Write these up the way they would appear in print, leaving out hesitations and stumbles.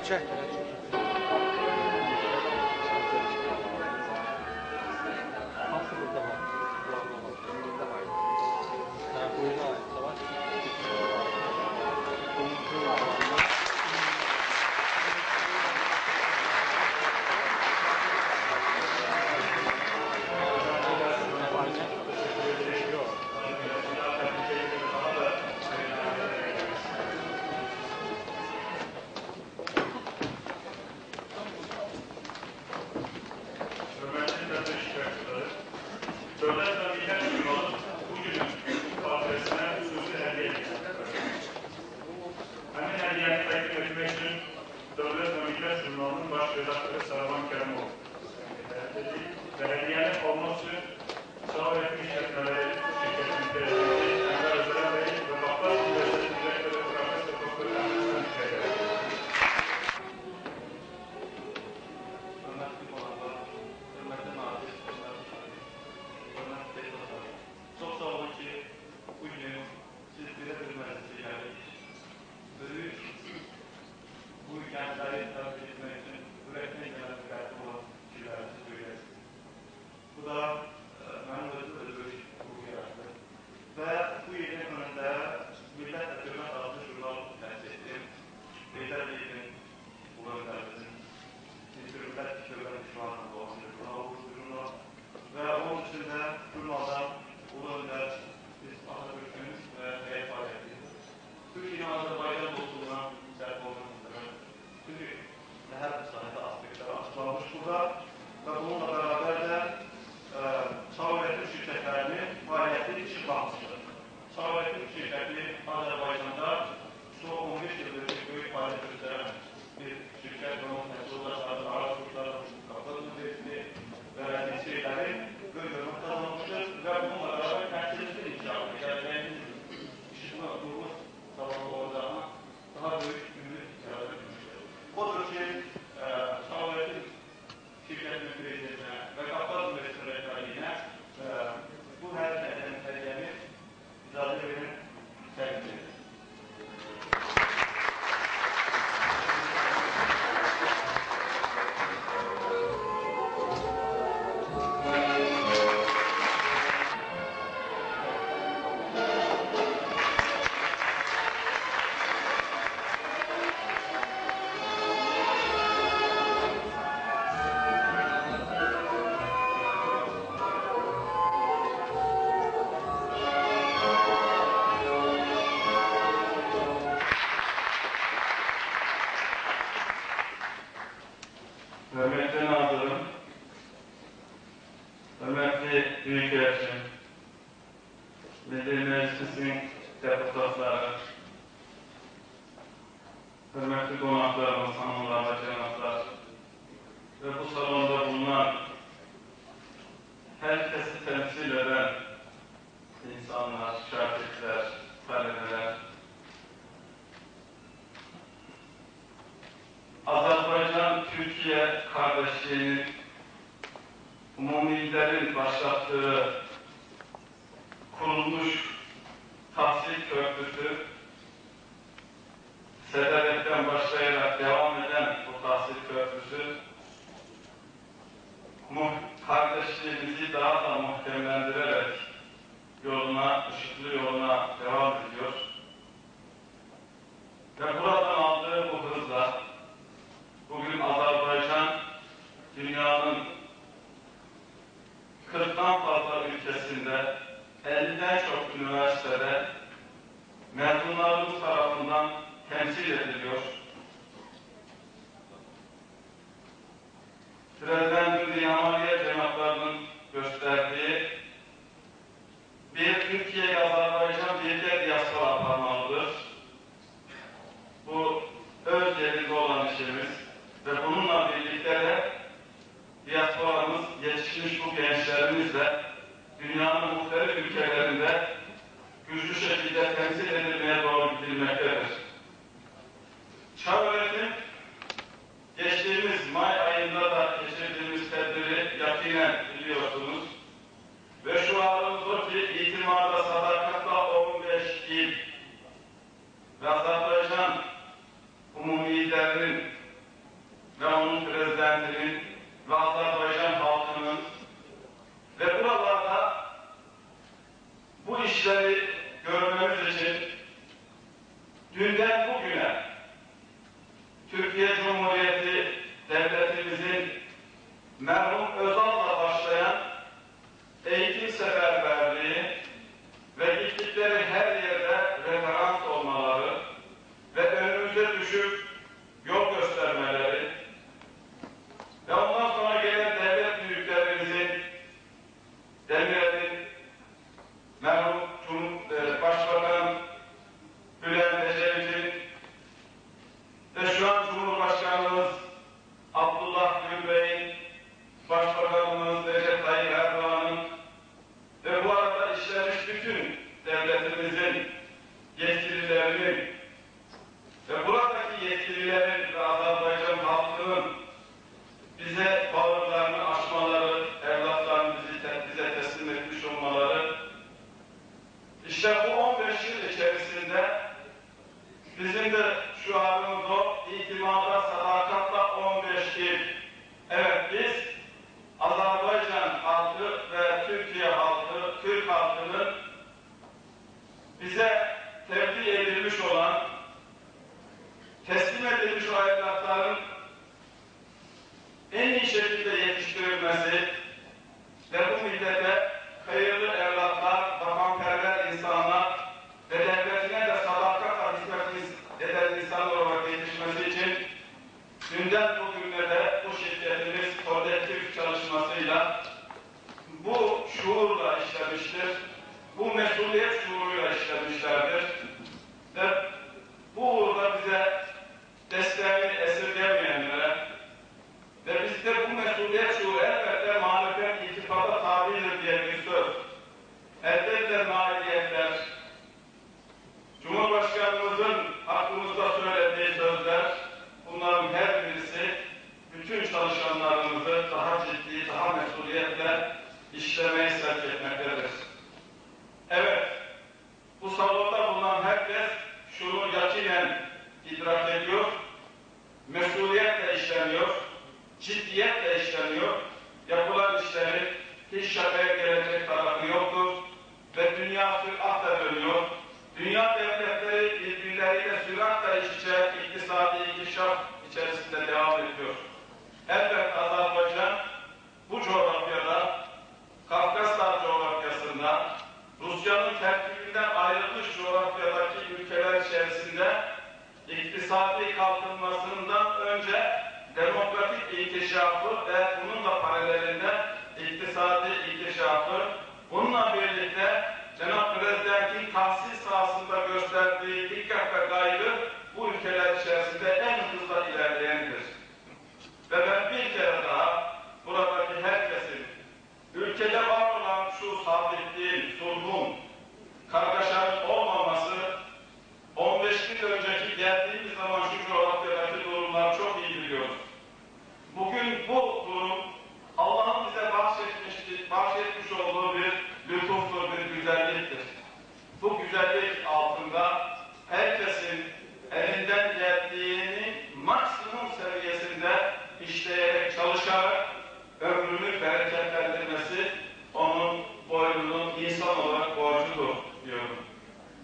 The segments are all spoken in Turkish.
çək. Dövlət və Millət Jurnalı bugünün xatirəsinə xüsusi hədiyyə edir. Həmin hədiyyəni təqdim etmək üçün Dövlət və Millət Jurnalının baş redaktoru Saravan Kərimov və hədiyyəni almaq üçün Sağ Üretim İşletmələri şirkətinin prezidenti Ənvər Özələn bəy və Qafqaz Üniversitesi direktoru Profesör Doktor Əmrəsən Şəkərə. Çox sağ olun ki, bugün siz belə bir məclisə gəldik. Böyük bu gəncləri təbrik etmək üçün ürəkdən gələn qəlbi olan fikirlərinizi söyləyəsiniz. Bu da mənim özümdə də böyük ruh yaratdı. Və bu ilin önündə Millət və Dövlət adlı jurnal təsis etdim. Beytər Bey'in, Ulu Öndərimizin Millət Dövlət Düşmanının olan bir jurnal və onun içində jurnaldan Ulu Öndər, biz Atatürk'ün və həyat fəaliyyəti. Türkiye'nin Azərbaycan dostluğuna sərf olmasıdır. Çünki hər bir sahədə aspektləri açıqlanmış burada və bununla bərabər də Sağ Üretim şirkətlərinin fəaliyyəti işıqlanmışdır. Sağ Üretim şirkəti Azərbaycanda 15 ildir böyük fəaliyyət göstərən bir şirkət və onun məhsulları, araçlıqları, Qafqaz Üniversitesi və rəzil şeyləri böyük qazanmışdır və bununla bərabər təhsilimizin inkişafı, gələcəyimizin işitmə qurumuz savunma olacağına daha böyük ümid yaradılmışdır. Odur ki, Sağ Üretim şirkətinin prezidentinə və Qafqaz Üniversitesi rəhbərliyinə bu hər hədiyyəni icazə verin, təqdim edin. Hörmətli nazırım, hörmətli büyükəlçim, Milli Məclisin deputatları, hörmətli qonaqlarımız, hanımlar və cənablar və bu salonda bulunan hər kəsi təmsil edən insanlar, şagirdlər, tələbələr, Azərbaycan-Türkiyə kardeşliğinin umumilərin başlattığı kurulmuş tahsil köprüsü, Sədərətdən başlayarak devam eden bu tahsil köprüsü, kardeşliğimizi daha da muhtemlendirerek yoluna, ışıklı yoluna devam ediyor. Ve buradan aldığı bu hızla bugün Azerbaycan dünyanın 40'tan fazla ülkesinde 50'den çok üniversitede mezunlarımız tarafından temsil ediliyor. Prezident Diyamaliye cenaplarının gösterdiği bir Türkiye Azerbaycan birlikte diaspora aparmalıdır. Bu öz yerinde olan işimiz ve bununla birlikte de diasporamız yetişmiş bu gençlerimizle dünyanın muhtelif ülkelerinde güçlü şekilde temsil edilmeye doğru gidilmektedir. Çağ Üretim geçtiğimiz May ayında da geçirdiğimiz tedbiri yakinen biliyorsunuz. Ve şu anımız o ki itimada sadakatla 15 il ve Azerbaycan umumiyetlerinin ve onun prezidentinin ve Azerbaycan halkının ve buralarda bu işleri görmemiz için dünden bugüne Türkiye Cumhuriyeti Devletimizin merhum Özal'la başlayan eğitim seferberliği ve gittikleri her yerde referans olmaları ve önümüze düşüp yol göstermeleri ve ondan sonra gelen devlet büyüklerimizin, Demirel'in, merhum Başbakan Bülent Ecevit'in ve şu an Cumhurbaşkanımız Abdullah Gül Bey'in, Başbakanımız Recep Tayyip Erdoğan'ın ve bu arada işlemiş bütün devletimizin yetkililerinin ve buradaki yetkililerin ve Azerbaycan halkının bize bağırlarını açmaları, evlatlarını bize teslim etmiş olmaları, işte bu 15 yıl içerisinde bizim de şu halimiz o, itimada, sadakatla 15 yıl. Evet, biz Azerbaycan halkı ve Türkiye halkı, Türk halkının bize tevdi edilmiş olan, teslim edilmiş o evlatların en iyi şekilde yetiştirilmesi ve bu millete hayırlı evlatlar, vatanperver insanlar ve devletine de sadakatle hizmet eden insanlar olarak yetişmesi için dünden bugüne de bu şirketimiz kolektif çalışmasıyla bu şuurla işlemiştir, bu mesuliyet şuuruyla işlemişlerdir ve bu uğurda bize desteğini esirgemeyenlere ve bizde bu mesuliyet şuuru elbette muhalefet itifada tabidir diye bir söz, elbette nailiyetler, Cumhurbaşkanımızın hakkımızda söylediği sözler, bunların her birisi bütün çalışanlarımızı daha ciddi, daha mesuliyetle işlemeye sevk etmektedir. Evet, bu salonda bulunan herkes şunu yakinen idrak ediyor, mesuliyetle işleniyor, ciddiyetle işleniyor, yapılan işlerin hiç şakaya gelecek tarafı yoktur ve dünya süratle dönüyor. Dünya devletleri birbirleriyle süratle iç içe, iktisadi inkişaf içerisinde devam ediyor. Elbette Azerbaycan bu coğrafyada, Kafkaslar coğrafyasında, Rusya'nın terkibinden ayrılmış coğrafyadaki ülkeler içerisinde iktisadi kalkınmasından önce demokratik inkişafı ve bununla paralelinde iktisadi inkişafı, bununla birlikte Cenab-ı Prezident'in tahsil sahasında gösterdiği dikkat ve kaygı bu ülkeler içerisinde en hızlı ilerleyendir. Ve ben bir kere daha buradaki herkesin ülkede var olan şu sabitliğin, sulhun, kargaşanın olmaması, 15 yıl önceki geldiğimiz zaman şu coğrafyadaki durumları çok iyi biliyoruz. Bugün bu durum Allah'ın bize bahşetmiş olduğu bir lütuftur, bir güzelliktir. Bu güzellik altında herkesin elinden geldiğini maksimum seviyesinde işleyerek, çalışarak ömrünü bereketlendirmesi onun boynunun insan olarak borcudur diyorum.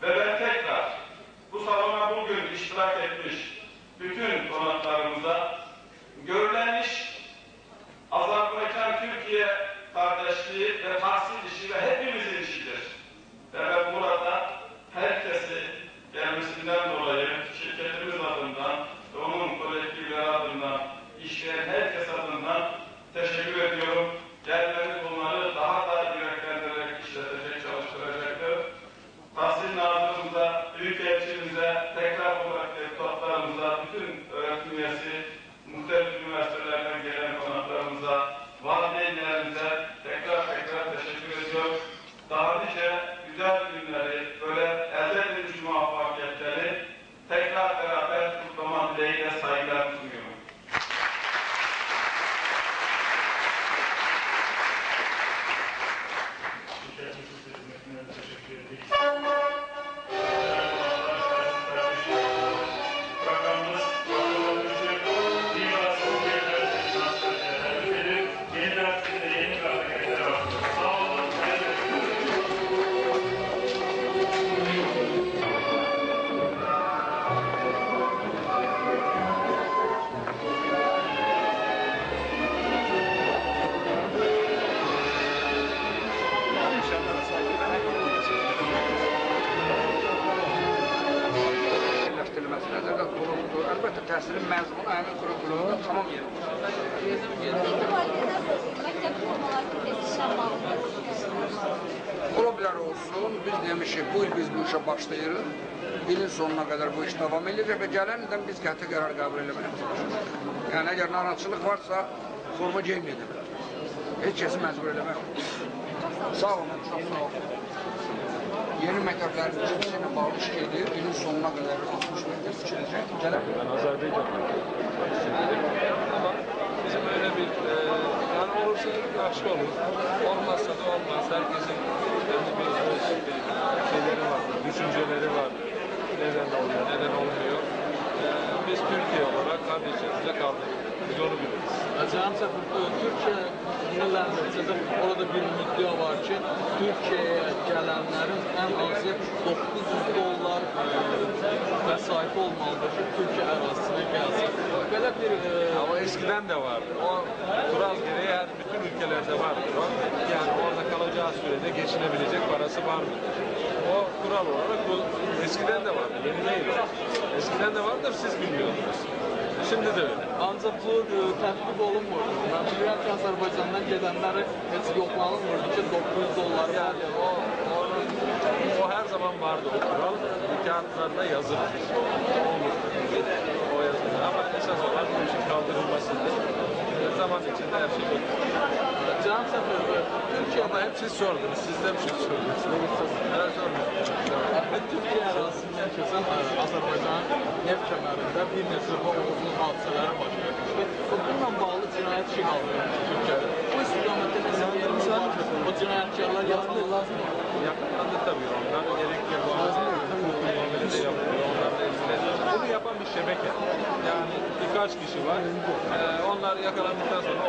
Ve ben tekrar bu salona bugün iştirak etmiş bütün konuklarımıza görülen iş Azerbaycan-Türkiye kardeşliği ve tahsil işi ve hepimizin işidir. Ve ben burada herkesi gelmesinden dolayı şirketimiz adından ve onun kolektifleri adından işleyen herkes adından teşekkür ediyorum. Gelmemiz bunları daha da yüreklendirerek işletecek, çalıştıracaktır. Tahsil nazırımıza, büyükelçimize, tekrar olarak deputatlarımıza, bütün öğretim üyesi, muhtelif üniversitelerden gelen konuklarımıza, valideynlerimize tekrar teşekkür ediyorum. Daha nice güzel günleri, böyle elde edilmiş muvaffakiyetleri tekrar beraber kutlama dileğiyle saygılar sunuyorum. Orta təhsilin məzmunu həmin kurikulumda tamam yeri var. Peki valideynler məktəb formaları tezliklə bağlıdır. Ola bilər olsun, biz demişik, bu il biz bu işə başlayırıq. İlin sonuna qədər bu iş davam edəcək və gələn ildən biz qəti qərar qəbul eləməyə çalışırıq. Yəni, əgər narahatçılıq varsa, forma geyməyə bilər. Heç kəsi məcbur eləmək olur. Sağ olun, çox sağ olun. Yeni məktəblərin ikincisi ilə bağlı iş gedir. İlin sonuna qədər 60 məktəb tikiləcək. Gələn Ben Azerbaycan'da ama bizim öyle bir yani olursa yaxşı olur. Olmazsa da olmaz. Herkesin kendi bir şeyleri var, düşünceleri var. Neden oluyor, neden olmuyor. Biz Türkiye olarak kardeşlerimize kaldık. Biz onu biliriz. Cənab Səfir, Türkiyə yeniləndikcə orada bir müddəa var ki, Türkiyəyə gələnlərin ən azı $900 vəsaiti olmalıdır ki, Türkiyə ərazisinə gəlsin. Belə bir... Ama eskiden de vardı. O kural gereği her bütün ülkelerde vardır o. Yani orada kalacağı sürede geçinebilecek parası var mıdır? O kural olarak bu eskiden de vardı. Yeni değil o. Eskiden de vardır, siz bilmiyordunuz. Şimdi de öyle. Ancaq bu tətbiq olunmurdu. Mən bilirəm ki, Azərbaycandan gedənləri heç yoxlanılmırdı ki, $900 Yani o her zaman vardı o kural. Bu kağıtlarda yazılı. O yazılı. Ama esas olan bu işin kaldırılmasıdır. Zaman içinde her şey olur. Cənab Səfir, Ama hep siz sordunuz. Siz de bir şey sordunuz. Ben sormuyorum. Türkiyə ərazisindən keçən Azərbaycanın neft kəmərində bir neçə uzun hadisələri baş vermişdi. Bununla bağlı cinayət işi qaldırılmışdı Türkiyədə. Bu istiqamətdə nəzərlərimiz var. O cinayətkarlar yakalandı. Yakalandı tabii onlar. Gerekli bu muamelede yapılıyor. Onlarla ilgili. Bunu yapan bir şebeke. Yani birkaç kişi var. Onlar yakalandıktan sonra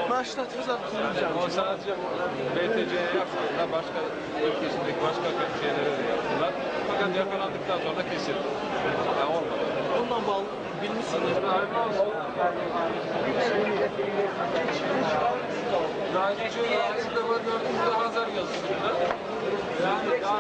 o sadece BTC'ye yapmadılar. Başka ülkesindeki başka şeylere de yaptılar. Fakat yakalandıktan sonra kesildi. Yani olmadı. Bununla bağlı bilmişsiniz. Daha geçiyor. Aslında var 400'de Hazar yazısında. Yani daha